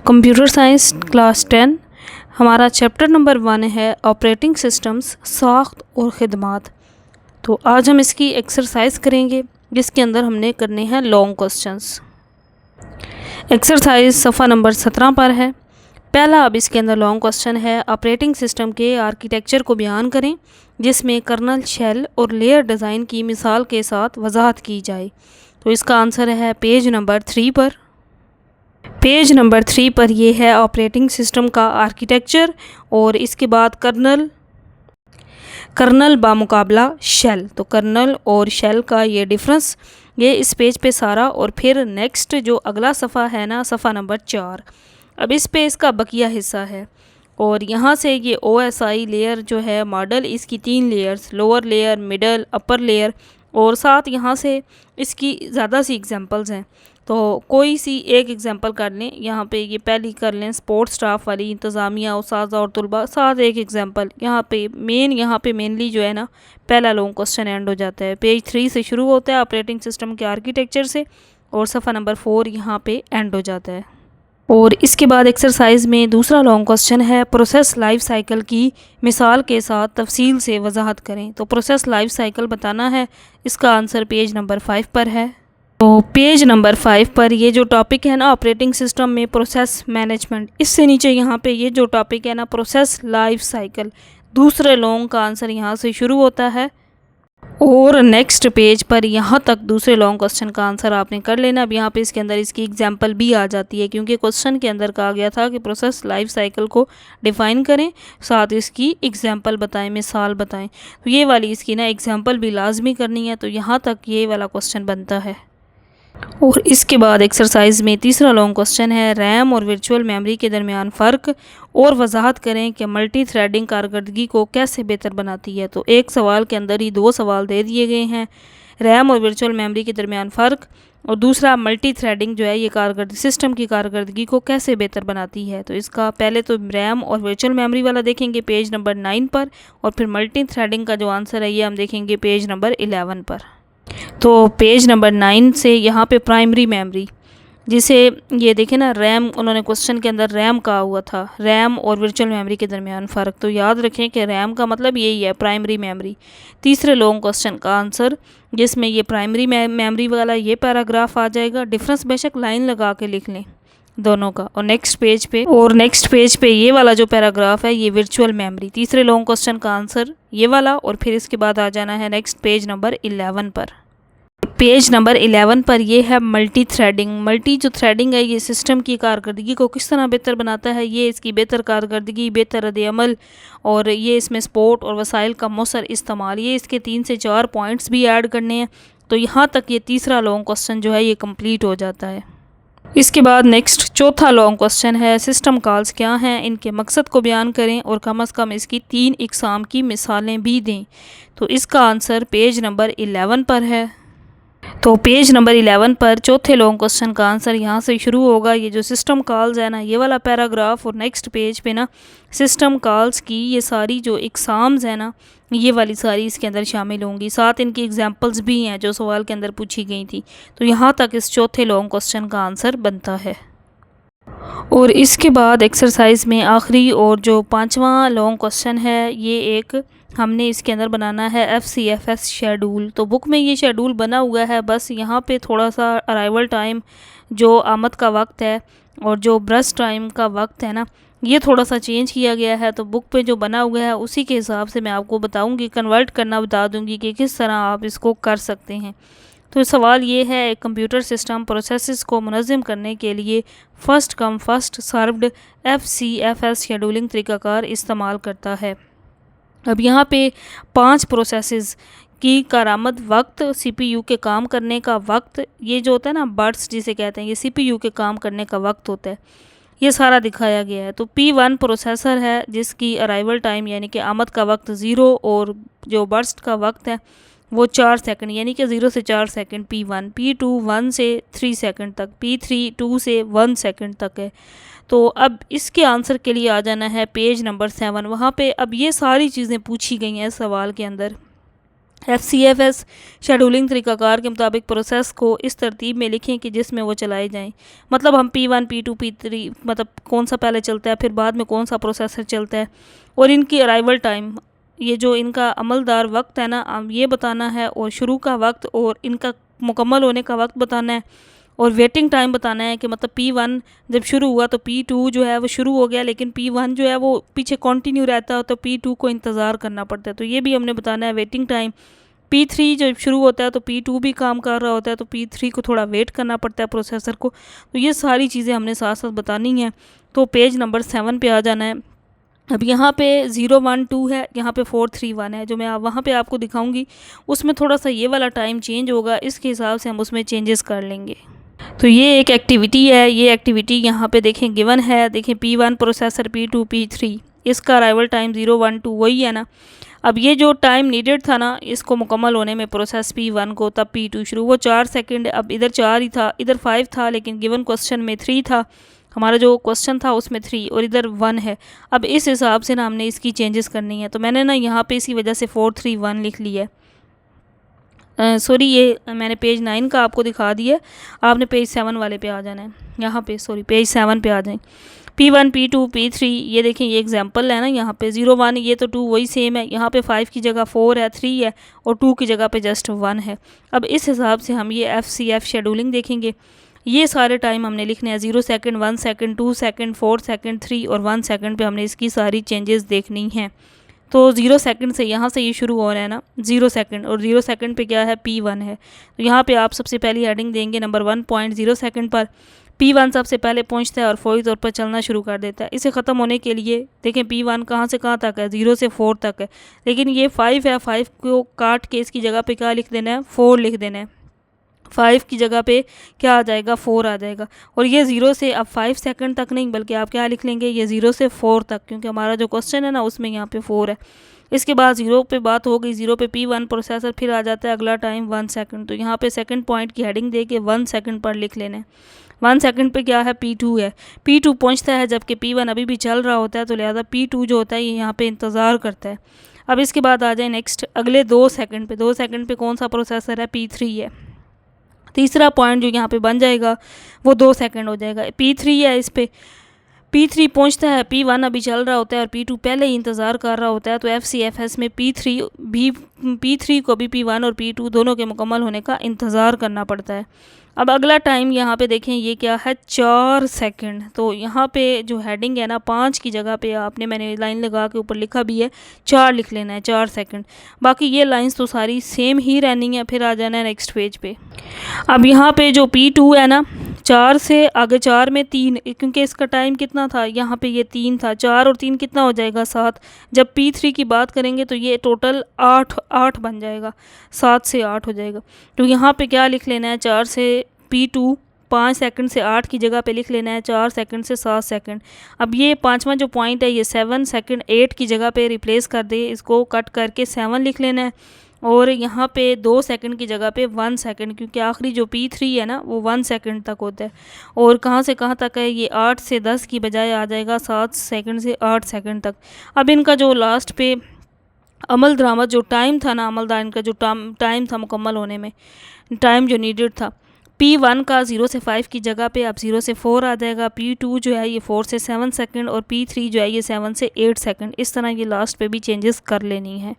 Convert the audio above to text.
Computer science class 10 हमारा chapter number 1 है operating systems साख्त और ख़िदमात। तो आज हम इसकी एक्सरसाइज करेंगे जिसके अंदर हमने करने हैं लॉन्ग क्वेश्चंस। एक्सरसाइज सफ़ा नंबर 17 पर है। पहला अब इसके अंदर लॉन्ग क्वेश्चन है, ऑपरेटिंग सिस्टम के आर्किटेक्चर को बयान करें जिसमें कर्नल, शेल और लेयर डिज़ाइन की मिसाल के साथ वजाहत की जाए। तो इसका आंसर है पेज नंबर 3 पर। पेज नंबर 3 पर ये है ऑपरेटिंग सिस्टम का आर्किटेक्चर और इसके बाद कर्नल बामुकाबला शेल। तो कर्नल और शेल का ये डिफरेंस ये इस पेज पे सारा, और फिर नेक्स्ट जो अगला सफ़ा है ना, सफ़ा नंबर 4, अब इस पे इसका बकिया हिस्सा है। और यहाँ से ये OSI लेयर जो है मॉडल, इसकी 3 layers, lower layer, middle, upper layer, और साथ यहाँ से इसकी ज़्यादा सी एग्जांपल्स हैं। तो कोई सी एक एग्जांपल कर लें। यहाँ पे ये पहली कर लें स्पोर्ट्स स्टाफ वाली, इंतज़ामिया, उस्ताज़ और तलबा, साथ एक एग्जांपल। यहाँ पे मेनली जो है ना पहला लॉन्ग क्वेश्चन एंड हो जाता है। पेज 3 से शुरू होता है ऑपरेटिंग सिस्टम के आर्किटेक्चर से, और सफ़ा नंबर 4 यहाँ पे एंड हो जाता है। और इसके बाद एक्सरसाइज में दूसरा लॉन्ग क्वेश्चन है, प्रोसेस लाइफ साइकिल की मिसाल के साथ तफसील से वजाहत करें। तो प्रोसेस लाइफ साइकिल बताना है। इसका आंसर पेज नंबर 5 पर है। तो पेज नंबर 5 पर ये जो टॉपिक है ना ऑपरेटिंग सिस्टम में प्रोसेस मैनेजमेंट, इससे नीचे यहाँ पे ये जो टॉपिक है ना प्रोसेस लाइफ साइकिल, दूसरे लॉन्ग का आंसर यहाँ से शुरू होता है। और नेक्स्ट पेज पर यहाँ तक दूसरे लॉन्ग क्वेश्चन का आंसर आपने कर लेना। अब यहाँ पे इसके अंदर इसकी एग्जांपल भी आ जाती है, क्योंकि क्वेश्चन के अंदर कहा गया था कि प्रोसेस लाइफ साइकिल को डिफ़ाइन करें, साथ इसकी एग्जांपल बताएं, मिसाल बताएं। तो ये वाली इसकी ना एग्जांपल भी लाजमी करनी है। तो यहाँ तक ये वाला क्वेश्चन बनता है। और इसके बाद एक्सरसाइज में तीसरा लॉन्ग क्वेश्चन है, रैम और वर्चुअल मेमोरी के दरमियान फ़र्क और वजाहत करें कि मल्टी थ्रेडिंग कारकर्दगी को कैसे बेहतर बनाती है। तो एक सवाल के अंदर ही 2 सवाल दे दिए गए हैं, रैम और वर्चुअल मेमोरी के दरमियान फ़र्क, और दूसरा मल्टी थ्रेडिंग जो है ये सिस्टम की कारकर्दगी को कैसे बेहतर बनाती है। तो इसका पहले तो रैम और वर्चुअल मेमोरी वाला देखेंगे पेज नंबर 9 पर, और फिर मल्टी थ्रेडिंग का जो आंसर है ये हम देखेंगे पेज नंबर 11 पर। तो पेज नंबर 9 से यहाँ पे प्राइमरी मेमोरी, जिसे ये देखें ना रैम, उन्होंने क्वेश्चन के अंदर रैम कहा हुआ था, रैम और वर्चुअल मेमोरी के दरमियान फ़र्क। तो याद रखें कि रैम का मतलब यही है, प्राइमरी मेमोरी। तीसरे लॉन्ग क्वेश्चन का आंसर जिसमें ये प्राइमरी मेमोरी वाला ये पैराग्राफ आ जाएगा, डिफरेंस बेशक लाइन लगा के लिख लें दोनों का। और नेक्स्ट पेज पे ये वाला जो पैराग्राफ है ये वर्चुअल मेमोरी, तीसरे लॉन्ग क्वेश्चन का आंसर ये वाला। और फिर इसके बाद आ जाना है नेक्स्ट पेज नंबर 11 पर। पेज नंबर 11 पर ये है मल्टी थ्रेडिंग। मल्टी जो थ्रेडिंग है ये सिस्टम की कारकर्दगी को किस तरह बेहतर बनाता है, ये इसकी बेहतर कारकर्दगी, बेहतर रद्द-ए-अमल, और ये इसमें सपोर्ट और वसाइल का मौसर इस्तेमाल, ये इसके 3 से 4 पॉइंट्स भी ऐड करने हैं। तो यहाँ तक ये तीसरा लॉन्ग क्वेश्चन जो है ये कंप्लीट हो जाता है। इसके बाद नेक्स्ट चौथा लॉन्ग क्वेश्चन है, सिस्टम कॉल्स क्या हैं, इनके मकसद को बयान करें और कम से कम इसकी 3 इकसाम की मिसालें भी दें। तो इसका आंसर पेज नंबर 11 पर है। तो पेज नंबर 11 पर चौथे लॉन्ग क्वेश्चन का आंसर यहाँ से शुरू होगा। ये जो सिस्टम कॉल्स है ना ये वाला पैराग्राफ, और नेक्स्ट पेज पे ना सिस्टम कॉल्स की ये सारी जो इकसाम्स है ना ये वाली सारी इसके अंदर शामिल होंगी, साथ इनकी एग्जांपल्स भी हैं जो सवाल के अंदर पूछी गई थी। तो यहाँ तक इस चौथे लॉन्ग क्वेश्चन का आंसर बनता है। और इसके बाद एक्सरसाइज में आखिरी और जो 5वां लॉन्ग क्वेश्चन है, ये एक हमने इसके अंदर बनाना है FCFS शेड्यूल। तो बुक में ये शेड्यूल बना हुआ है, बस यहाँ पे थोड़ा सा अराइवल टाइम जो आमद का वक्त है और जो ब्रश टाइम का वक्त है ना ये थोड़ा सा चेंज किया गया है। तो बुक पे जो बना हुआ है उसी के हिसाब से मैं आपको बताऊंगी, कन्वर्ट करना बता दूंगी कि किस तरह आप इसको कर सकते हैं। तो सवाल ये है, एक कंप्यूटर सिस्टम प्रोसेसेस को मुनज़्ज़म करने के लिए फ़र्स्ट कम फ़र्स्ट सर्व्ड FCFS शेड्यूलिंग तरीक़ाकार इस्तेमाल करता है। अब यहाँ पे 5 प्रोसेसेस की करामद वक्त, CPU के काम करने का वक्त, ये जो होता है ना बर्स्ट जिसे कहते हैं, ये CPU के काम करने का वक्त होता है, ये सारा दिखाया गया है। तो P1 प्रोसेसर है जिसकी अराइवल टाइम यानी कि आमद का वक्त 0, और जो बर्स्ट का वक्त है वो 4 सेकंड यानी कि 0 से 4 सेकंड P1, P2 1 से 3 सेकंड तक, P3 2 से 1 सेकंड तक है। तो अब इसके आंसर के लिए आ जाना है पेज नंबर 7। वहाँ पे अब ये सारी चीज़ें पूछी गई हैं सवाल के अंदर, FCFS शेड्यूलिंग तरीक़ाकार के मुताबिक प्रोसेस को इस तरतीब में लिखें कि जिसमें वो चलाए जाएं। मतलब हम P1 P2 P3 मतलब कौन सा पहले चलता है, फिर बाद में कौन सा प्रोसेसर चलता है, और इनकी अराइवल टाइम, ये जो इनका अमलदार वक्त है ना ये बताना है, और शुरू का वक्त और इनका मुकम्मल होने का वक्त बताना है, और वेटिंग टाइम बताना है कि मतलब P1 जब शुरू हुआ तो P2 जो है वो शुरू हो गया, लेकिन P1 जो है वो पीछे कंटिन्यू रहता है तो P2 को इंतज़ार करना पड़ता है, तो ये भी हमने बताना है। वेटिंग टाइम P3 जब शुरू होता है तो P2 भी काम कर रहा होता है, तो P3 को थोड़ा वेट करना पड़ता है प्रोसेसर को। तो ये सारी चीज़ें हमने साथ साथ बतानी हैं। तो पेज नंबर 7 पे आ जाना है। अब यहाँ पे 0 1 2 है, यहाँ पे 4 3 1 है, जो मैं वहाँ पे आपको दिखाऊंगी उसमें थोड़ा सा ये वाला टाइम चेंज होगा, इसके हिसाब से हम उसमें चेंजेस कर लेंगे। तो ये एक एक्टिविटी है, ये एक्टिविटी यहाँ पे देखें गिवन है, देखें P1 प्रोसेसर P2 P3, इसका अराइवल टाइम 0 1 2 वही है ना। अब ये जो टाइम नीडेड था ना इसको मुकम्मल होने में प्रोसेस P1 को, तब P2 शुरू, वो 4 सेकंड, अब इधर 4 ही था, इधर 5 था, लेकिन गिवन क्वेश्चन में 3 था, हमारा जो क्वेश्चन था उसमें 3 और इधर 1 है। अब इस हिसाब से ना हमने इसकी चेंजेस करनी है, तो मैंने ना यहाँ पे इसी वजह से 4 3 1 लिख लिया है। सॉरी, ये मैंने पेज 9 का आपको दिखा दिया, आपने पेज 7 वाले पे आ जाना है। यहाँ पे सॉरी पेज 7 पे आ जाएं। P1 P2 P3, ये देखें ये एग्जांपल है ना, यहाँ पे 0 1, ये तो 2 वही सेम है, यहाँ पे 5 की जगह 4 है, 3 है, और 2 की जगह पे जस्ट 1 है। अब इस हिसाब से हम ये FCF शेड्यूलिंग देखेंगे। ये सारे टाइम हमने लिखने हैं, 0 सेकंड, 1 सेकंड, 2 सेकंड, 4 सेकंड, 3 और 1 सेकंड पे हमने इसकी सारी चेंजेस देखनी हैं। तो 0 सेकंड से यहाँ से ये शुरू हो रहा है ना 0 सेकंड, और 0 सेकंड पे क्या है P1 है, तो यहाँ पे आप सबसे पहली हेडिंग देंगे नंबर 1.0 सेकंड पर। P1 सबसे पहले पहुँचता है और फौरी तौर पर चलना शुरू कर देता है। इसे ख़त्म होने के लिए देखें P1 कहाँ से कहाँ तक है, 0 से 4 तक है, लेकिन ये 5 है, 5 को काट के इसकी जगह पे क्या लिख देना है, 4 लिख देना है। 5 की जगह पे क्या आ जाएगा, 4 आ जाएगा। और ये 0 से अब 5 सेकंड तक नहीं, बल्कि आप क्या लिख लेंगे, ये 0 से 4 तक, क्योंकि हमारा जो क्वेश्चन है ना उसमें यहाँ पे 4 है। इसके बाद 0 पे बात हो गई, 0 पे P1 प्रोसेसर, फिर आ जाता है अगला टाइम 1 सेकंड, तो यहाँ पे सेकंड पॉइंट की हेडिंग दे के 1 सेकंड पर लिख लेना है। 1 सेकंड पे क्या है, P2 है, P2 पहुँचता है जबकि P1 अभी भी चल रहा होता है, तो लिहाजा P2 जो होता है ये यहाँ पे इंतज़ार करता है। अब इसके बाद आ जाए नेक्स्ट अगले 2 सेकंड पे, 2 सेकंड पे कौन सा प्रोसेसर है, P3 है। तीसरा पॉइंट जो यहाँ पे बन जाएगा वो 2 सेकंड हो जाएगा, P3 है, इस पे P3 पहुँचता है, P1 अभी चल रहा होता है और P2 पहले ही इंतज़ार कर रहा होता है, तो FCFS में P3 को भी P1 और P2 दोनों के मुकम्मल होने का इंतज़ार करना पड़ता है। अब अगला टाइम यहाँ पे देखें ये क्या है, 4 सेकंड, तो यहाँ पे जो हेडिंग है ना 5 की जगह पे आपने, मैंने लाइन लगा के ऊपर लिखा भी है 4 लिख लेना है, 4 सेकंड। बाकी ये लाइंस तो सारी सेम ही रहनी है। फिर आ जाना है नेक्स्ट पेज पे। अब यहाँ पे जो P2 है ना, 4 से आगे 4 में 3, क्योंकि इसका टाइम कितना था, यहाँ पे ये 3 था, 4 और 3 कितना हो जाएगा, 7। जब P3 की बात करेंगे तो ये टोटल 8 बन जाएगा, 7 से 8 हो जाएगा। तो यहाँ पे क्या लिख लेना है, 4 से P2 5 सेकंड से 8 की जगह पे लिख लेना है 4 सेकंड से 7 सेकंड। अब ये पांचवा जो पॉइंट है ये 7 सेकंड 8 की जगह पे रिप्लेस कर दे, इसको कट करके 7 लिख लेना है, और यहाँ पे 2 सेकंड की जगह पे 1 सेकंड, क्योंकि आखिरी जो P3 है ना वो 1 सेकंड तक होता है। और कहाँ से कहाँ तक है, ये 8 से 10 की बजाय आ जाएगा 7 सेकंड से 8 सेकंड तक। अब इनका जो लास्ट पे अमल दरामद जो टाइम था ना, अमलदार इनका जो टाइम था मुकम्मल होने में, टाइम जो नीडेड था, P1 का 0 से 5 की जगह पे अब 0 से 4 आ जाएगा, P2 जो है ये 4 से 7 सेकंड, और P3 जो है ये 7 से 8 सेकंड। इस तरह ये लास्ट पे भी चेंजेस कर लेनी है।